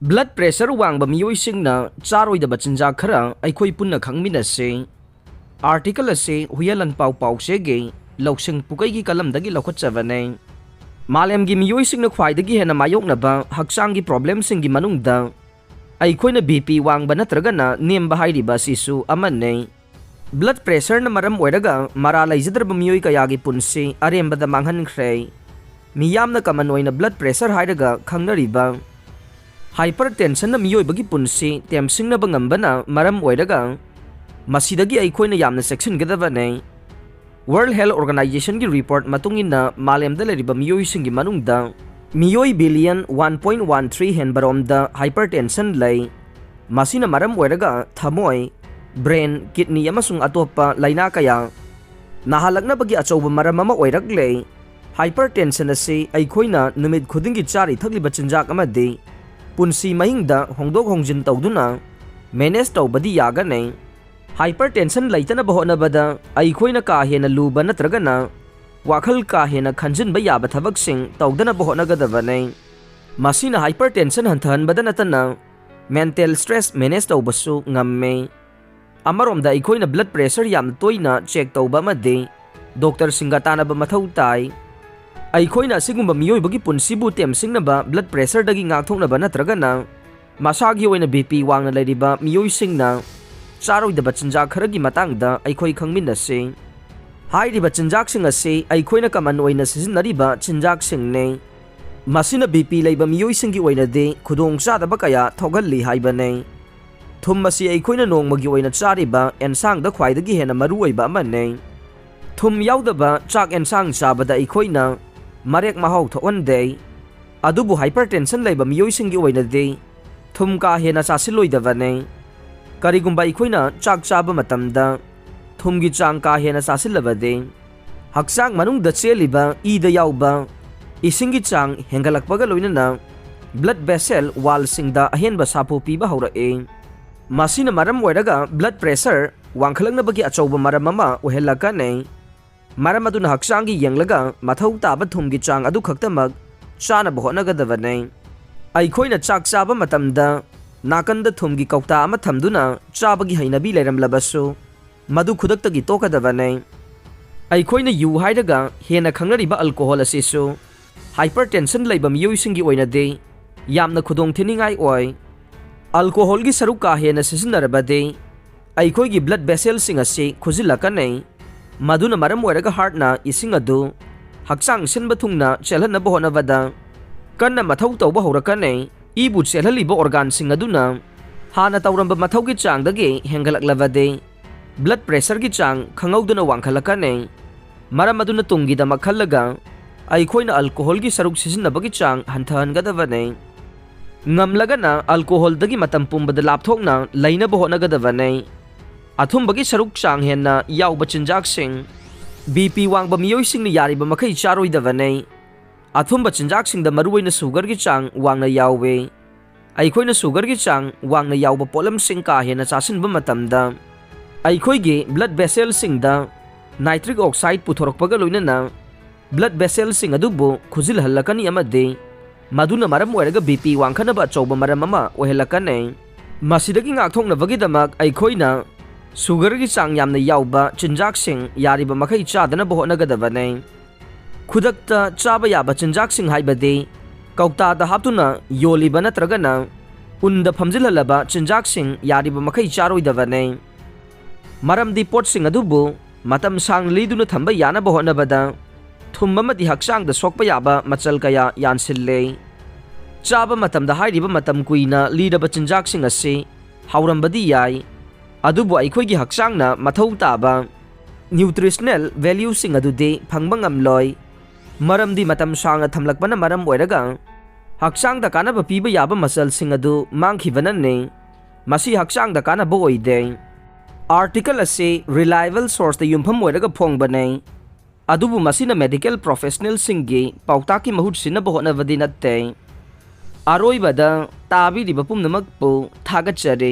Blood pressure wangba miyoisingna charoidaba chinjak khara aikhoi punna khangminase. Article ase huyalan pau pau sege loksing pukai gi kalam dagi lokhatchavane. Malem gi miyoisingna khwaidagi hena mayoknaba hakchang gi problem sing gi manungda aikhoina BP wangba natragana nemba hairiba sisu amanne. Blood pressure na maram oiraga mara laijadraba miyoi kayagi punsi arembada manghankhre. Miyamna kaman oina blood pressure hairaga khangnariba hypertension na miyoi bagi punsi temsing na bangambana maram oiraga masidagi aikhoina yamna section gadabane. World Health Organization gi report matungina malemda leriba miyoi singi manungda miyoi billion 1.13 henbaromda hypertension lay. Masina maram oiraga thamoi brain kidney amasung atopa laina kaya nahalakna bagi achauba maram ama oiragle. Hypertension ase aikhoina numit khudingi chari thagliba chinjak amadi punsi mahingda hongdok hongjin tawduna manage tawbadi yagane. Hypertension laitana bahonabada aikhoina ka hena luba natragana wakhal ka hena khanjin ba yaba thabaksing tawdana bahonagadabane. Masina hypertension hanthanbada natana mental stress manage tawbasu ngamme. Amaromda aikhoina blood pressure yam toina check tawba amadi doctor singatana ba mathau tai. Aikhoina sigumba miyoi bagi punsibu temsingnaba blood pressure dagi ngakthoknaba natragana masagi oina BP wangna leriba miyoi singna charoidaba chinjak kharagi matangda aikhoi khangminase. Hairiba chinjak sing ase aikhoina kaman oina sizinariba chinjak singne. Masina BP leiba miyoi singi oina de khudong chadaba kaya thogalli haibane. Thum masi aikhoina nongmagi oina chariba ensangda khwaidagi hena maru oiba amane. Thum yaudaba chak ensang chabada aikhoina marek mahau thoonde adubu hypertension leiba miyoi singi oina de thum ka hena chasiloidabane. Karigumba aikhoina chak chaba matamda thumgi chang ka hena chasilabade hakchang manungda cheliba ida yauba isingi chang hengalakpaga loinana blood vessel wall singda ahenba sapu piba haurae. Masina maram oiraga blood pressure wangkhalangna bagi achauba maram ama ohelakane. Maram aduna hakchangi yenglaga mathau taba thumgi chang adu khaktamag chana bohonagadabane. Aikhoina chak chaba matamda nakanda thumgi kaukta ama thamduna chabagi hainabi leiramlabasu madu khudaktagi tokadabane. Aikhoina yu hairaga hena khangnariba alcohol asisu hypertension leiba miyoi singi oina de yamna khudong thiningai oi. Alcohol gi saruk ka hena sisinarabade aikhoigi blood vessel sing ase khujilakane. Maduna maram oiraga heart na ising adu hakchang sinba thungna chelhana bohonabada kanna mathau tawba horakane. Ibu chelhaliba organ sing aduna hana tawramba mathau gi chang dagi hengalaklabade blood pressure gi chang khangauduna wangkhalakane. Maram aduna tungi da makhallaga aikhoina alcohol gi saruk sisinabagi chang hanthangadabane. Ngamlagana alcohol dagi matam pumbada lapthokna laina bohonagadabane. Athumbagi saruk chang henna yauba chinjak sing BP wangba miyoi sing ni yariba makai charoidabane. Athumba chinjak sing da maruina sugar gi chang wangna yauwe. Aikhoina sugar gi chang wangna yauba polam sing ka hena chasinba matamda aikhoigi blood vessel sing da nitric oxide puthorokpaga loinana blood vessel sing adubu khujil halakani amade maduna maram oiraga BP wangkhanaba chauba maram ama ohelakane. Masidagi ngakthoknabagi damak aikhoina sugar gi chang yamna yauba chinjak sing yariba makai chadana bohonagadabane. Khudakta chaba yaba chinjak sing haibade kaukta da haptuna yoliba natragana unda phamjilhalaba chinjak sing yariba makai charoidabane. Maramdi pot sing adubu matam sang liduna thamba yana bohonabada thum amadi hakchang da sokpa yaba machal kaya yansille. Chaba matam da hairiba matam kuina lidaba chinjak sing ase haurambadi yai adubu aikhoigi hakchang na mathau taba nutritional value sing adude phangba ngamloi. Maramdi matam sanga thamlakpana maram oiraga hakchang da kanaba piba yaba masal sing adu mangkhibanane masi hakchang da kanaba oide. Article ase reliable source da yumpham oiraga phongbane adubu masina medical professional singgi pautaki mahut sinna bohonabadi natte. Aroibada tabi riba pumnamakpu thagachare.